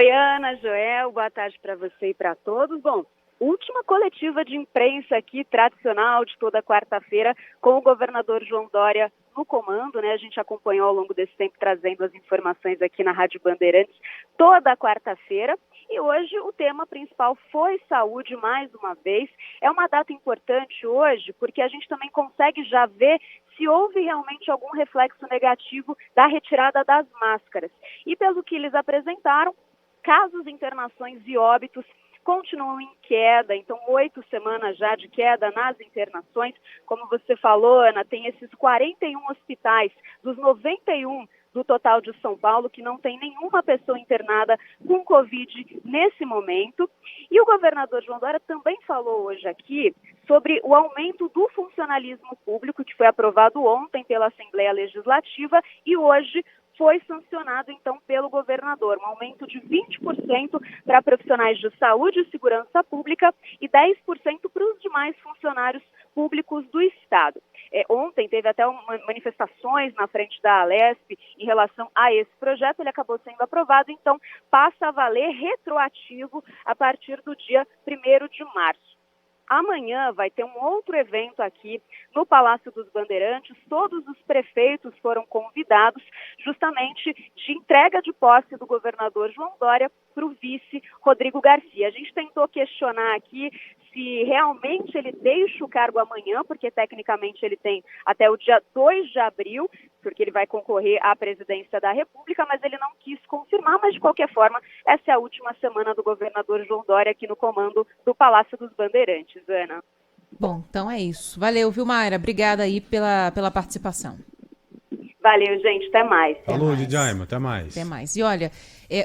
Oi, Ana, Joel, boa tarde para você e para todos. Bom, última coletiva de imprensa aqui, tradicional, de toda quarta-feira, com o governador João Dória no comando, né? A gente acompanhou ao longo desse tempo, trazendo as informações aqui na Rádio Bandeirantes, toda quarta-feira. E hoje o tema principal foi saúde, mais uma vez. É uma data importante hoje, porque a gente também consegue já ver se houve realmente algum reflexo negativo da retirada das máscaras. E pelo que eles apresentaram, casos, internações e óbitos continuam em queda, então 8 semanas já de queda nas internações. Como você falou, Ana, tem esses 41 hospitais dos 91 do total de São Paulo que não tem nenhuma pessoa internada com Covid nesse momento. E o governador João Dória também falou hoje aqui sobre o aumento do funcionalismo público, que foi aprovado ontem pela Assembleia Legislativa e hoje foi sancionado, então, pelo governador. Um aumento de 20% para profissionais de saúde e segurança pública e 10% para os demais funcionários públicos do Estado. Ontem teve até manifestações na frente da Alesp em relação a esse projeto. Ele acabou sendo aprovado, então passa a valer retroativo a partir do dia 1º de março. Amanhã vai ter um outro evento aqui no Palácio dos Bandeirantes. Todos os prefeitos foram convidados justamente de entrega de posse do governador João Dória para o vice Rodrigo Garcia. A gente tentou questionar aqui se realmente ele deixa o cargo amanhã, porque tecnicamente ele tem até o dia 2 de abril, porque ele vai concorrer à presidência da República, mas ele não quis confirmar. Mas de qualquer forma, essa é a última semana do governador João Dória aqui no comando do Palácio dos Bandeirantes, Ana. Bom, então é isso. Valeu, viu, Mayra? Obrigada aí pela participação. Valeu, gente. Até mais. Falou, Lidiaima. Até mais. Até mais. E olha,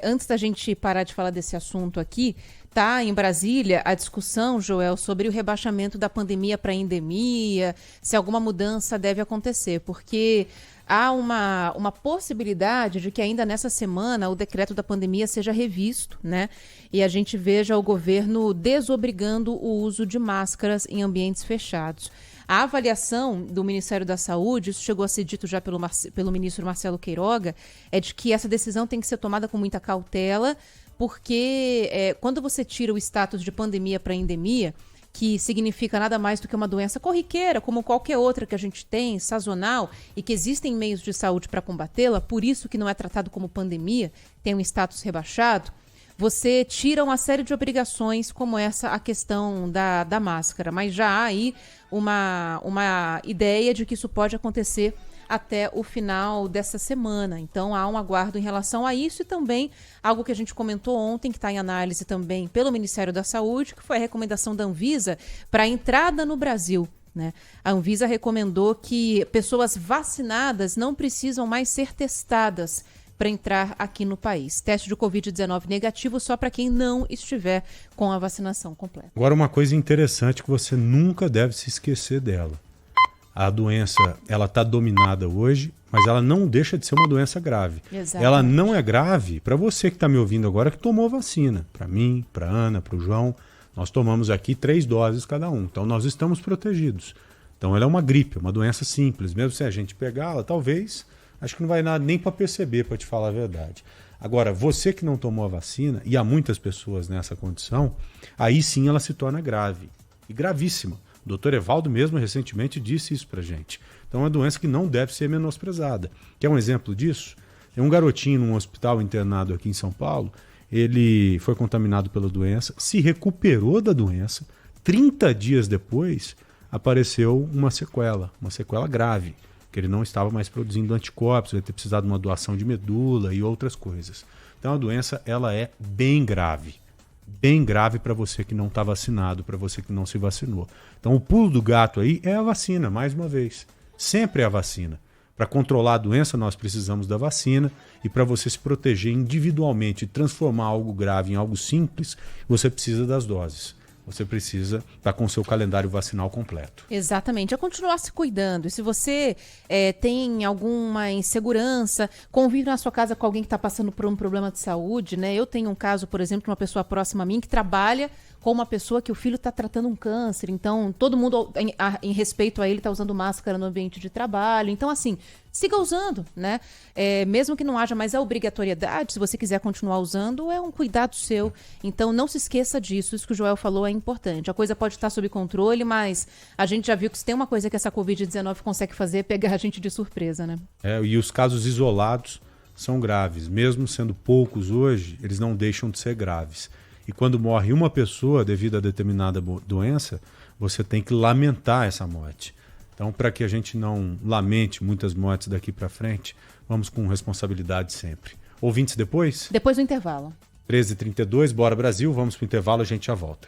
antes da gente parar de falar desse assunto aqui, tá em Brasília a discussão, Joel, sobre o rebaixamento da pandemia para endemia, se alguma mudança deve acontecer, porque há uma possibilidade de que ainda nessa semana o decreto da pandemia seja revisto, né? E a gente veja o governo desobrigando o uso de máscaras em ambientes fechados. A avaliação do Ministério da Saúde, isso chegou a ser dito já pelo ministro Marcelo Queiroga, é de que essa decisão tem que ser tomada com muita cautela, porque quando você tira o status de pandemia para endemia, que significa nada mais do que uma doença corriqueira, como qualquer outra que a gente tem, sazonal, e que existem meios de saúde para combatê-la, por isso que não é tratado como pandemia, tem um status rebaixado, você tira uma série de obrigações como essa, a questão da máscara. Mas já há aí uma ideia de que isso pode acontecer até o final dessa semana. Então há um aguardo em relação a isso e também algo que a gente comentou ontem, que está em análise também pelo Ministério da Saúde, que foi a recomendação da Anvisa para a entrada no Brasil, né? A Anvisa recomendou que pessoas vacinadas não precisam mais ser testadas para entrar aqui no país. Teste de Covid-19 negativo só para quem não estiver com a vacinação completa. Agora, uma coisa interessante que você nunca deve se esquecer dela. A doença, ela está dominada hoje, mas ela não deixa de ser uma doença grave. Exatamente. Ela não é grave para você que está me ouvindo agora que tomou vacina. Para mim, para Ana, para o João, nós tomamos aqui 3 doses cada um. Então, nós estamos protegidos. Então, ela é uma gripe, uma doença simples. Mesmo se a gente pegá-la, talvez, acho que não vai nada nem para perceber, para te falar a verdade. Agora, você que não tomou a vacina, e há muitas pessoas nessa condição, aí sim ela se torna grave. E gravíssima. O doutor Evaldo mesmo recentemente disse isso pra gente. Então é uma doença que não deve ser menosprezada. Quer um exemplo disso? Tem um garotinho num hospital internado aqui em São Paulo, ele foi contaminado pela doença, se recuperou da doença, 30 dias depois apareceu uma sequela grave, que ele não estava mais produzindo anticorpos, ele ia ter precisado de uma doação de medula e outras coisas. Então a doença ela é bem grave para você que não está vacinado, para você que não se vacinou. Então o pulo do gato aí é a vacina, mais uma vez. Sempre é a vacina. Para controlar a doença nós precisamos da vacina e para você se proteger individualmente e transformar algo grave em algo simples, você precisa das doses. Você precisa estar com o seu calendário vacinal completo. Exatamente, é continuar se cuidando. E se você tem alguma insegurança, convive na sua casa com alguém que está passando por um problema de saúde, né? Eu tenho um caso, por exemplo, de uma pessoa próxima a mim que trabalha com uma pessoa que o filho está tratando um câncer. Então, todo mundo, em respeito a ele, está usando máscara no ambiente de trabalho. Então, assim, siga usando, né? Mesmo que não haja mais a obrigatoriedade, se você quiser continuar usando, é um cuidado seu. Então, não se esqueça disso. Isso que o Joel falou é importante. A coisa pode estar sob controle, mas a gente já viu que se tem uma coisa que essa Covid-19 consegue fazer é pegar a gente de surpresa, né? E os casos isolados são graves. Mesmo sendo poucos hoje, eles não deixam de ser graves. E quando morre uma pessoa devido a determinada doença, você tem que lamentar essa morte. Então, para que a gente não lamente muitas mortes daqui para frente, vamos com responsabilidade sempre. Ouvintes depois? Depois do intervalo. 13h32, bora Brasil, vamos para o intervalo, a gente já volta.